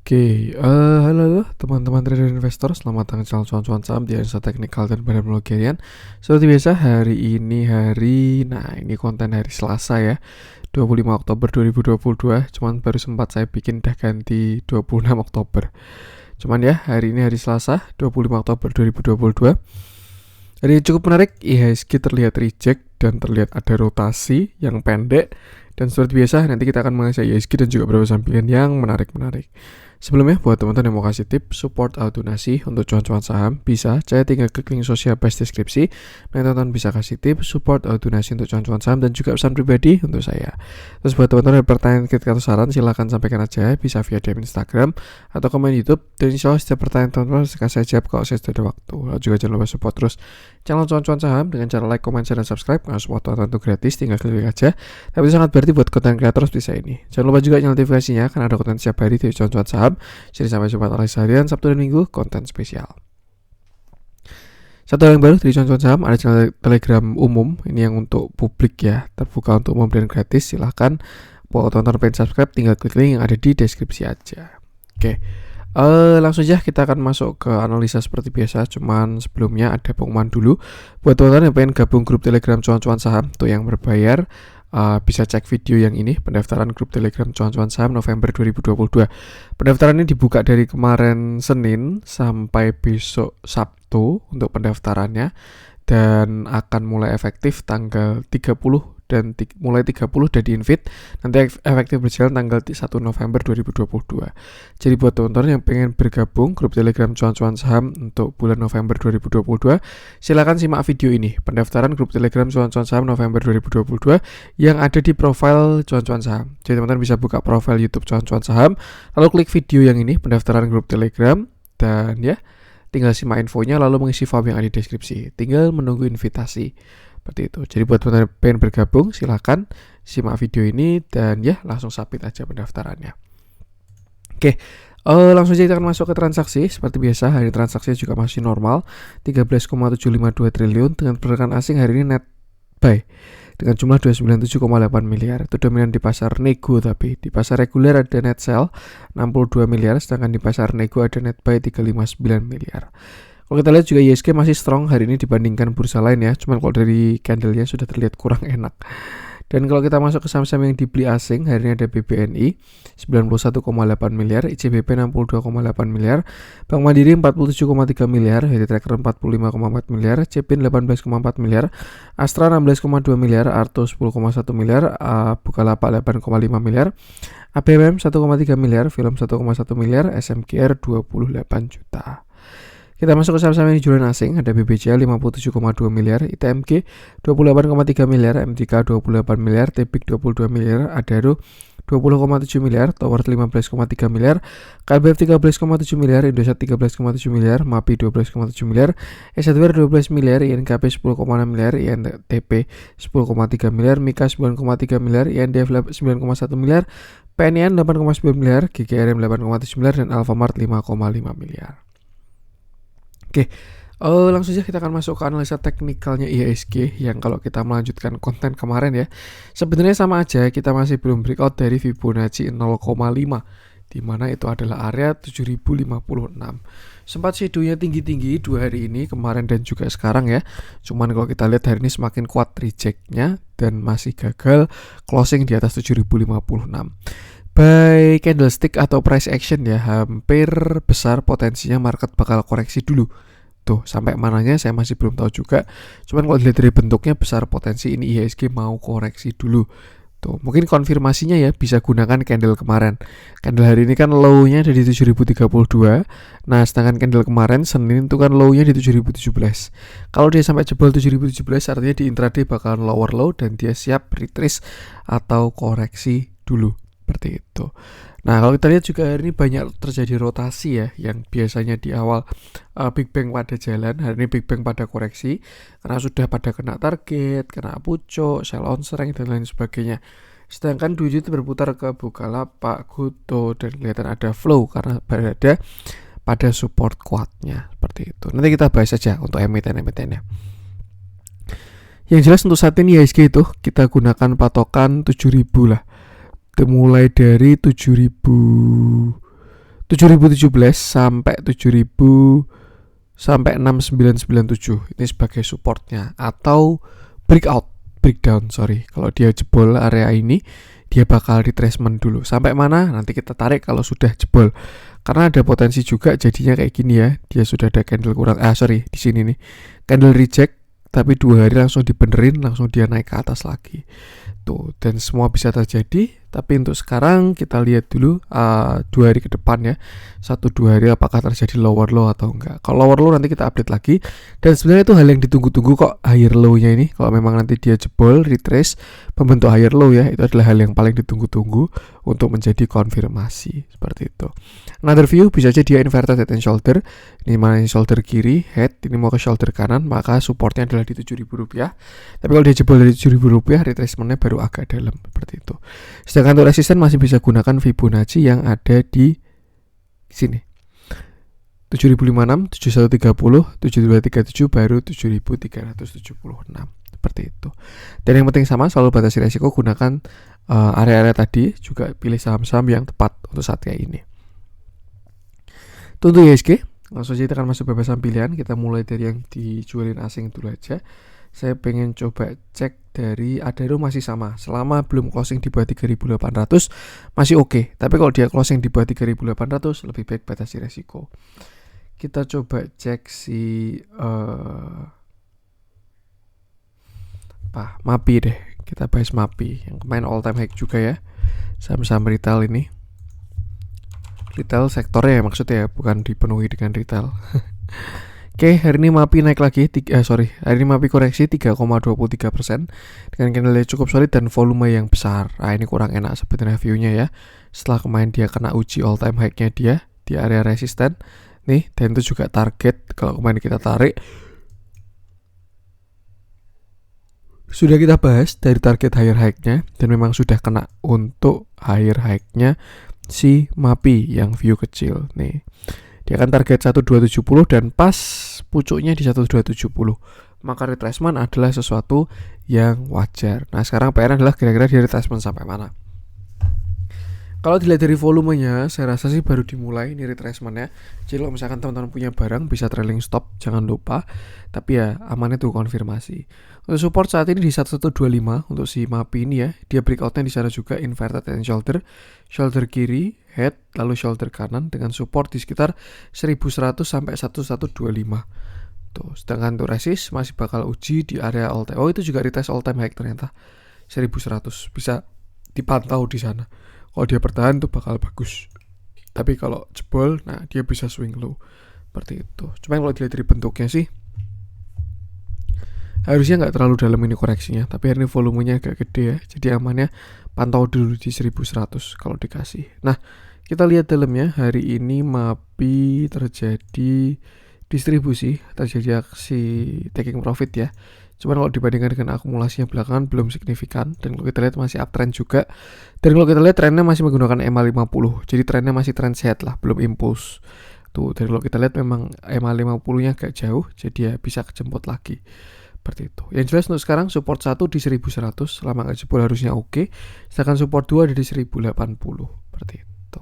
Halo teman-teman trader investor, selamat datang di channel cuan-cuan saham di analisa teknikal dan teknologi harian. Seperti biasa ini konten hari Selasa ya, 25 Oktober 2022. Cuman baru sempat saya bikin dah ganti 26 Oktober. Cuman ya, hari ini hari Selasa 25 Oktober 2022. Hari ini cukup menarik, IHSG terlihat reject dan terlihat ada rotasi yang pendek. Dan seperti biasa, nanti kita akan mengenai IHSG dan juga beberapa saham pilihan yang menarik-menarik. Sebelumnya, buat teman-teman yang mau kasih tips support atau donasi untuk cuan-cuan saham, bisa saya tinggal klik link sosial base deskripsi. Nah, teman-teman bisa kasih tips support atau donasi untuk cuan-cuan saham dan juga pesan pribadi untuk saya. Terus buat teman-teman yang pertanyaan, kritik atau saran, silahkan sampaikan aja, bisa via DM Instagram atau komen YouTube. Dan insya Allah setiap pertanyaan teman-teman akan saya jawab kalau saya sudah ada waktu. Lalu juga jangan lupa support terus channel cuan-cuan saham dengan cara like, comment, share, dan subscribe. Karena semua tonton itu gratis, tinggal klik aja. Tapi itu sangat berarti buat konten kreator seperti saya ini. Jangan lupa juga nyalakan notifikasinya karena ada konten setiap hari dari cuan-cuan saham. Jadi sampai Jumat, analisa harian, Sabtu dan Minggu, konten spesial. Satu hal yang baru dari cuan-cuan saham, ada channel Telegram umum. Ini yang untuk publik ya, terbuka untuk umum dan gratis. Silahkan buat tonton pengen subscribe, tinggal klik link yang ada di deskripsi aja. Oke. Langsung aja kita akan masuk ke analisa seperti biasa. Cuman sebelumnya ada pengumuman dulu buat teman-teman yang pengen gabung grup Telegram cuan-cuan saham tuh yang berbayar. Bisa cek video yang ini, pendaftaran grup Telegram cuan-cuan saham November 2022. Pendaftaran ini dibuka dari kemarin Senin sampai besok Sabtu untuk pendaftarannya, dan akan mulai efektif tanggal 30 dan mulai 30 udah di-invite, nanti efektif berjalan tanggal 1 November 2022. Jadi buat teman-teman yang pengen bergabung grup Telegram cuan-cuan saham untuk bulan November 2022, silakan simak video ini, pendaftaran grup Telegram cuan-cuan saham November 2022 yang ada di profil cuan-cuan saham. Jadi teman-teman bisa buka profil YouTube cuan-cuan saham, lalu klik video yang ini, pendaftaran grup Telegram, dan ya tinggal simak infonya lalu mengisi form yang ada di deskripsi. Tinggal menunggu invitasi. Seperti itu. Jadi buat teman-teman yang pengen bergabung, silakan simak video ini dan ya langsung submit aja pendaftarannya. Oke, langsung aja kita akan masuk ke transaksi. Seperti biasa, hari transaksi juga masih normal, 13,752 triliun dengan pergerakan asing hari ini net buy dengan jumlah 297,8 miliar. Itu dominan di pasar nego, tapi di pasar reguler ada net sell 62 miliar, sedangkan di pasar nego ada net buy 359 miliar. Kalau kita lihat juga IHSG masih strong hari ini dibandingkan bursa lain ya, cuman kalau dari candlenya sudah terlihat kurang enak. Dan kalau kita masuk ke saham-saham yang dibeli asing, hari ini ada BBNI 91,8 miliar, ICBP 62,8 miliar, Bank Mandiri 47,3 miliar, HT Tracker 45,4 miliar, CPIN 18,4 miliar, Astra 16,2 miliar, Arto 10,1 miliar, Bukalapak 8,5 miliar, ABMM 1,3 miliar, Film 1,1 miliar, SMKR 28 juta. Kita masuk ke saham-saham yang dijualan asing, ada BBCA 57,2 miliar, ITMG 28,3 miliar, MTK 28 miliar, TEPIK 22 miliar, Adaro 20,7 miliar, Tower 15,3 miliar, KBF 13,7 miliar, Indosat 13,7 miliar, MAPI 12,7 miliar, Esadware 12 miliar, INKP 10,6 miliar, INTP 10,3 miliar, Mika 9,3 miliar, INDF 9,1 miliar, PNN 8,9 miliar, GGRM 8,7 miliar, dan Alfamart 5,5 miliar. Oke, langsung saja kita akan masuk ke analisa teknikalnya IHSG yang kalau kita melanjutkan konten kemarin ya, sebenarnya sama aja, kita masih belum breakout dari Fibonacci 0,5 di mana itu adalah area 7056. Sempat shadownya tinggi-tinggi 2 hari ini, kemarin dan juga sekarang ya. Cuman kalau kita lihat hari ini semakin kuat rejectnya dan masih gagal closing di atas 7056. By candlestick atau price action ya, hampir besar potensinya market bakal koreksi dulu. Tuh, sampai mananya saya masih belum tahu juga. Cuman kalau dilihat dari bentuknya besar potensi ini IHSG mau koreksi dulu. Tuh, mungkin konfirmasinya ya bisa gunakan candle kemarin. Candle hari ini kan low-nya ada di 7032. Nah, sedangkan candle kemarin Senin itu kan low-nya di 7017. Kalau dia sampai jebol 7017 artinya di intraday bakalan lower low dan dia siap retrace atau koreksi dulu. Seperti itu. Nah, kalau kita lihat juga hari ini banyak terjadi rotasi ya, yang biasanya di awal Big Bang pada jalan, hari ini Big Bang pada koreksi karena sudah pada kena target, kena pucuk, sell on strength dan lain sebagainya. Sedangkan duit itu berputar ke Bukalapak, Goto, dan kelihatan ada flow karena berada pada support kuatnya. Seperti itu. Nanti kita bahas saja untuk emiten-emitennya. Yang jelas untuk saat ini IHSG itu kita gunakan patokan 7.000 lah. Mulai dari 7.000 7017 sampai 7000 sampai 6997 ini sebagai supportnya, atau breakdown kalau dia jebol area ini dia bakal retracement dulu. Sampai mana nanti kita tarik kalau sudah jebol, karena ada potensi juga jadinya kayak gini ya, dia sudah ada candle kurang di sini nih candle reject, tapi 2 hari langsung dibenerin, langsung dia naik ke atas lagi tuh, dan semua bisa terjadi. Tapi untuk sekarang kita lihat dulu 2 hari ke depan ya, 1-2 hari apakah terjadi lower low atau enggak. Kalau lower low nanti kita update lagi, dan sebenarnya itu hal yang ditunggu-tunggu kok, higher low nya ini. Kalau memang nanti dia jebol retrace membentuk higher low ya, itu adalah hal yang paling ditunggu-tunggu untuk menjadi konfirmasi seperti itu. Another view bisa aja dia inverted head and shoulder, ini mana shoulder kiri head, ini mau ke shoulder kanan, maka supportnya adalah di Rp7.000. Tapi kalau dia jebol dari Rp7.000 retracementnya baru agak dalam seperti itu. Sedangkan untuk resisten masih bisa gunakan Fibonacci yang ada di sini 7056, 7130, 7237 baru 7376 seperti itu. Dan yang penting sama, selalu batasi resiko, gunakan area-area tadi, juga pilih saham-saham yang tepat untuk saat kayak ini. Untuk IHSG langsung saja kita akan masuk bebasan pilihan. Kita mulai dari yang dijualin asing dulu aja. Saya pengen coba cek dari Adaro, masih sama. Selama belum closing di bawah 3.800 masih oke. Tapi kalau dia closing di bawah 3.800 lebih baik batasi resiko. Kita coba cek si MAPI deh. Kita bahas MAPI yang kemarin all time high juga ya. Saham-saham retail ini. Retail sektornya ya maksudnya ya, bukan dipenuhi dengan retail. Oke, hari ini MAPI naik lagi, hari ini MAPI koreksi 3,23% dengan candle cukup solid dan volume yang besar. Nah, ini kurang enak seperti reviewnya ya. Setelah kemarin dia kena uji all time high-nya dia di area resisten nih, dan itu juga target. Kalau kemarin kita tarik, sudah kita bahas dari target higher high-nya, dan memang sudah kena untuk higher high-nya si MAPI yang view kecil nih. Dia akan target 1270 dan pas pucuknya di 1270. Maka retracement adalah sesuatu yang wajar. Nah, sekarang PR adalah kira-kira dia retracement sampai mana. Kalau dilihat dari volumenya, saya rasa sih baru dimulai ini retracementnya. Jadi kalau misalkan teman-teman punya barang bisa trailing stop, jangan lupa. Tapi ya amannya tuh konfirmasi. Untuk support saat ini di 1125 untuk si MAPI ini ya. Dia breakoutnya di sana juga inverted and shoulder kiri, head, lalu shoulder kanan dengan support di sekitar 1100 sampai 1125. Tuh, sedangkan untuk resist masih bakal uji di area all time. Oh, itu juga retest all time high ternyata. 1100 bisa dipantau di sana. Kalau dia bertahan tuh bakal bagus. Tapi kalau jebol, nah dia bisa swing low. Seperti itu. Cuma kalau dilihat dari bentuknya sih, harusnya nggak terlalu dalam ini koreksinya. Tapi hari ini volumenya agak gede ya. Jadi amannya pantau dulu di 1100 kalau dikasih. Nah, kita lihat dalamnya. Hari ini MAPI terjadi distribusi, terjadi aksi taking profit ya. Cuman kalau dibandingkan dengan akumulasinya belakangan belum signifikan. Dan kalau kita lihat masih uptrend juga. Dan kalau kita lihat trennya masih menggunakan EMA 50. Jadi trennya masih tren sehat lah, belum impuls. Tuh, dan kalau kita lihat memang EMA 50 nya agak jauh. Jadi ya bisa kejemput lagi. Seperti itu. Yang jelas untuk sekarang support 1 di 1100. Selama nggak jebol harusnya oke. Sedangkan support 2 ada di 1080. Seperti itu.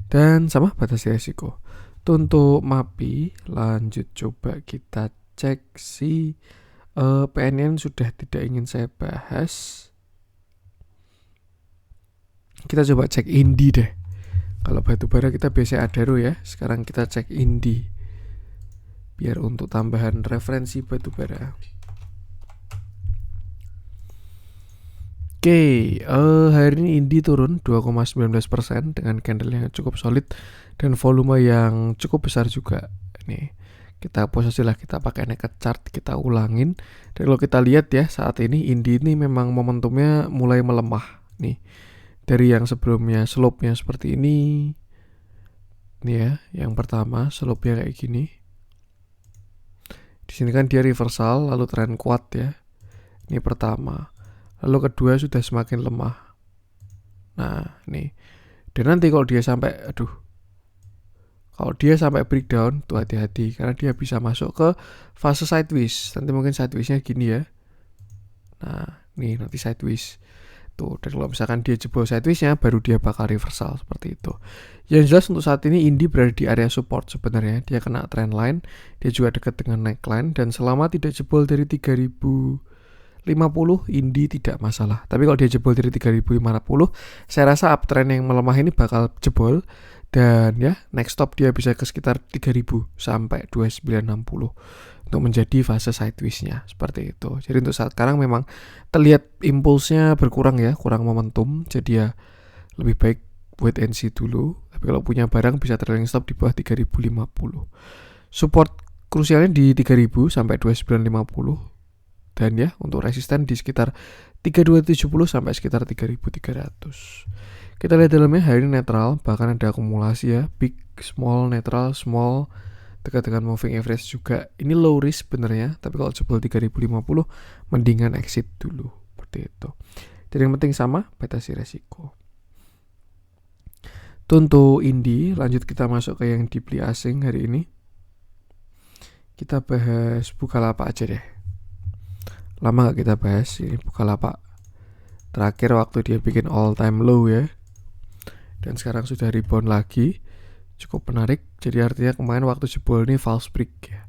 Dan sama batasi resiko. Untuk MAPI lanjut coba kita cek si PNN sudah tidak ingin saya bahas. Kita coba cek Indi deh. Kalau batubara kita biasa Adaro ya. Sekarang kita cek Indi biar untuk tambahan referensi batubara. Oke, hari ini Indi turun 2,19% dengan candle yang cukup solid dan volume yang cukup besar juga. Nih, kita posisi lah, kita pakai naked chart, kita ulangin. Dan kalau kita lihat ya, saat ini Indi ini memang momentumnya mulai melemah nih. Dari yang sebelumnya slope-nya seperti ini. Nih ya, yang pertama slope-nya kayak gini. Di sini kan dia reversal lalu tren kuat ya. Ini pertama. Lalu kedua sudah semakin lemah. Nah, nih. Dan nanti kalau dia sampai breakdown tuh hati-hati karena dia bisa masuk ke fase sideways. Nanti mungkin sideways-nya gini ya. Nah, nih nanti sideways. itu. Dan kalau misalkan dia jebol sideways-nya, baru dia bakal reversal seperti itu. Yang jelas untuk saat ini Indi berada di area support sebenarnya. Dia kena trend line, dia juga dekat dengan neckline, dan selama tidak jebol dari 3050, Indi tidak masalah. Tapi kalau dia jebol dari 3050, saya rasa uptrend yang melemah ini bakal jebol. Dan ya, next stop dia bisa ke sekitar 3000 sampai 2960 untuk menjadi fase sideways-nya seperti itu. Jadi untuk saat sekarang memang terlihat impulsnya berkurang ya, kurang momentum. Jadi ya lebih baik wait and see dulu. Tapi kalau punya barang bisa trailing stop di bawah 3050. Support krusialnya di 3000 sampai 2950. Dan ya untuk resisten di sekitar 3270 sampai sekitar 3300. Kita lihat dalamnya hari ini netral, bahkan ada akumulasi ya, big, small, netral, small, dekat dengan moving average juga. Ini low risk sebenarnya, tapi kalau jebol 3050 mendingan exit dulu, seperti itu. Jadi yang penting sama, batasi resiko. Untuk Indi, lanjut kita masuk ke yang dibeli asing hari ini. Kita bahas Bukalapak aja deh. Lama gak kita bahas ini Bukalapak. Terakhir waktu dia bikin all time low ya. Dan sekarang sudah rebound lagi, cukup menarik. Jadi artinya kemarin waktu jebol ini false break ya.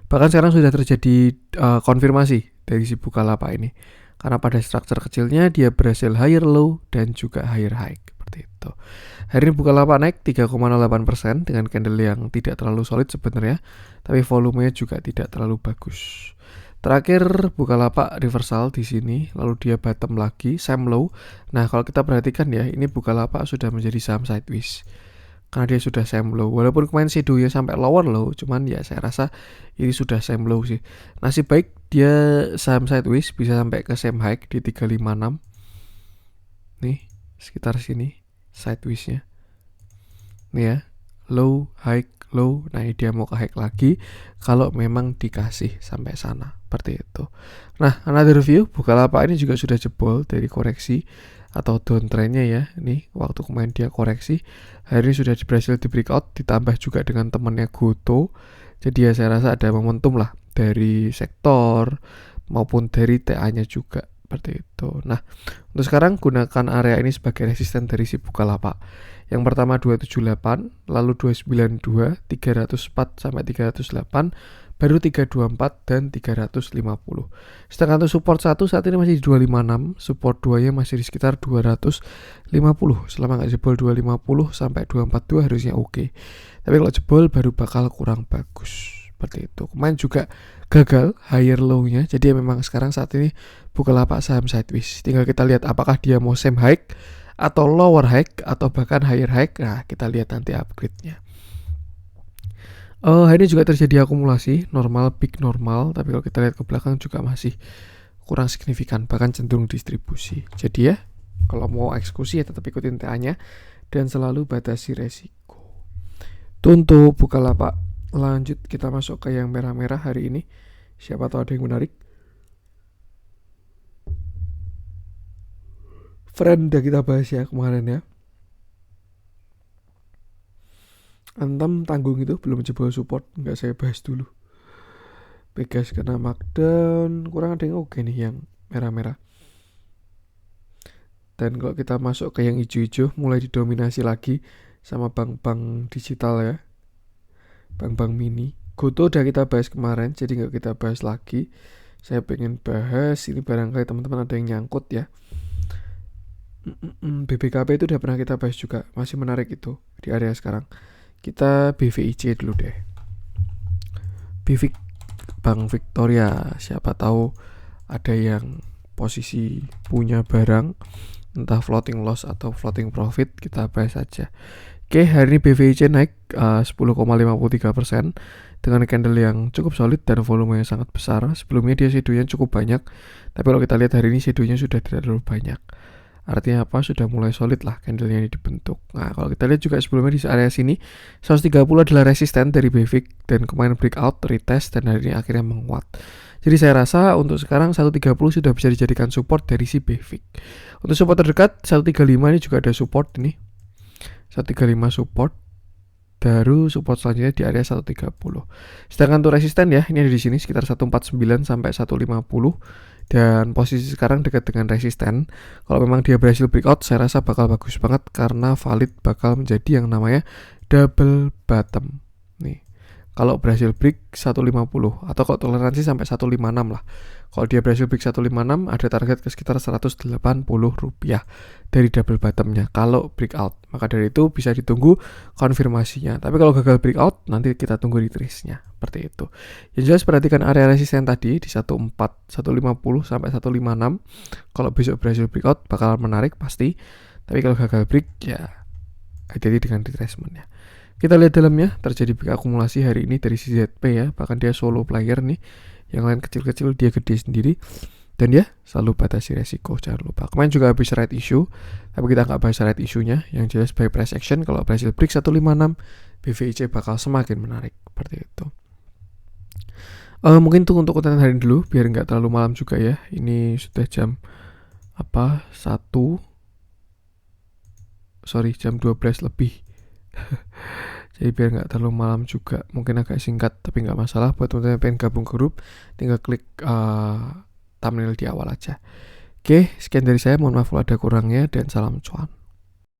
Bahkan sekarang sudah terjadi konfirmasi dari si Bukalapak ini, karena pada struktur kecilnya dia berhasil higher low dan juga higher high seperti itu. Hari ini Bukalapak naik 3,08% dengan candle yang tidak terlalu solid sebenarnya, tapi volumenya juga tidak terlalu bagus. Terakhir Bukalapak reversal di sini, lalu dia bottom lagi, same low. Nah kalau kita perhatikan ya, ini Bukalapak sudah menjadi saham sideways karena dia sudah same low. Walaupun kemarin shadow-nya sampai lower low, cuman ya saya rasa ini sudah same low sih. Nasib baik dia saham sideways bisa sampai ke same high di 356. Nih sekitar sini sideways-nya. Nih ya, low, high, low. Nah dia mau ke high lagi kalau memang dikasih sampai sana. Seperti itu. Nah, another review Bukalapak ini juga sudah jebol dari koreksi atau downtrendnya ya. Ini waktu kemarin dia koreksi, hari ini sudah berhasil di breakout, ditambah juga dengan temannya Goto. Jadi ya saya rasa ada momentum lah dari sektor maupun dari TA-nya juga. Seperti itu. Nah, untuk sekarang gunakan area ini sebagai resisten dari si Bukalapak. Yang pertama 278, lalu 292, 304 sampai 308, baru 324 dan 350. Sedangkan untuk support 1 saat ini masih di 256, support 2 nya masih di sekitar 250. Selama nggak jebol 250 sampai 242 harusnya oke. Tapi kalau jebol baru bakal kurang bagus. Seperti itu. Kemarin juga gagal higher low-nya. Jadi memang sekarang saat ini Bukalapak saham sideways. Tinggal kita lihat apakah dia mau same high atau lower high atau bahkan higher high. Nah, kita lihat nanti upgrade-nya. Hari ini juga terjadi akumulasi normal, big normal, tapi kalau kita lihat ke belakang juga masih kurang signifikan, bahkan cenderung distribusi. Jadi ya, kalau mau eksekusi ya tetap ikutin TA-nya dan selalu batasi resiko. Untuk Bukalapak, lanjut kita masuk ke yang merah-merah hari ini. Siapa tahu ada yang menarik. Friend udah kita bahas ya kemarin ya. Antam tanggung itu belum jebol support, nggak saya bahas dulu. Pegas kena markdown, kurang ada yang oke nih yang merah-merah. Dan kalau kita masuk ke yang hijau-hijau, mulai didominasi lagi sama bank-bank digital ya, bank-bank mini. Goto udah kita bahas kemarin, jadi nggak kita bahas lagi. Saya pengen bahas, ini barangkali teman-teman ada yang nyangkut ya. BBKP itu udah pernah kita bahas juga, masih menarik itu di area sekarang. Kita BVIC dulu deh. Bank Victoria, siapa tahu ada yang posisi punya barang entah floating loss atau floating profit, kita bahas aja. Oke, hari ini BVIC naik 10,53% dengan candle yang cukup solid dan volume yang sangat besar. Sebelumnya dia shadow-nya cukup banyak, tapi kalau kita lihat hari ini shadow-nya sudah tidak terlalu banyak. Artinya apa? Sudah mulai solid lah candle-nya ini dibentuk. Nah, kalau kita lihat juga sebelumnya di area sini 130 adalah resisten dari BVIC dan kemarin breakout, retest dan hari ini akhirnya menguat. Jadi saya rasa untuk sekarang 130 sudah bisa dijadikan support dari si BVIC. Untuk support terdekat 135 ini juga ada support ini. 135 support. Baru support selanjutnya di area 130. Sedangkan untuk resisten ya, ini ada di sini sekitar 149 sampai 150 dan posisi sekarang dekat dengan resisten. Kalau memang dia berhasil breakout, saya rasa bakal bagus banget karena valid bakal menjadi yang namanya double bottom. Nih. Kalau berhasil break 150 atau kalau toleransi sampai 156 lah. Kalau dia berhasil break 156 ada target ke sekitar 180 rupiah dari double bottomnya kalau breakout. Maka dari itu bisa ditunggu konfirmasinya. Tapi kalau gagal breakout nanti kita tunggu retrace-nya. Seperti itu. Yang jelas perhatikan area resisten tadi di 14, 150 sampai 156. Kalau besok berhasil breakout bakal menarik pasti. Tapi kalau gagal break ya hati-hati dengan retracement-nya. Kita lihat dalamnya, terjadi big akumulasi hari ini dari CZP ya, bahkan dia solo player nih, yang lain kecil-kecil dia gede sendiri, dan dia selalu batasi resiko, jangan lupa. Kemarin juga habis right issue, tapi kita nggak bahas right issue-nya, yang jelas buy price action, kalau berhasil break 156, BVIC bakal semakin menarik, seperti itu. Mungkin tuh untuk konten hari ini dulu, biar nggak terlalu malam juga ya, ini sudah jam, jam 12 lebih. Jadi biar nggak terlalu malam juga, mungkin agak singkat tapi nggak masalah. Buat teman-teman yang pengen gabung ke grup, tinggal klik thumbnail di awal aja. Oke, sekian dari saya, mohon maaf kalau ada kurangnya dan salam cuan.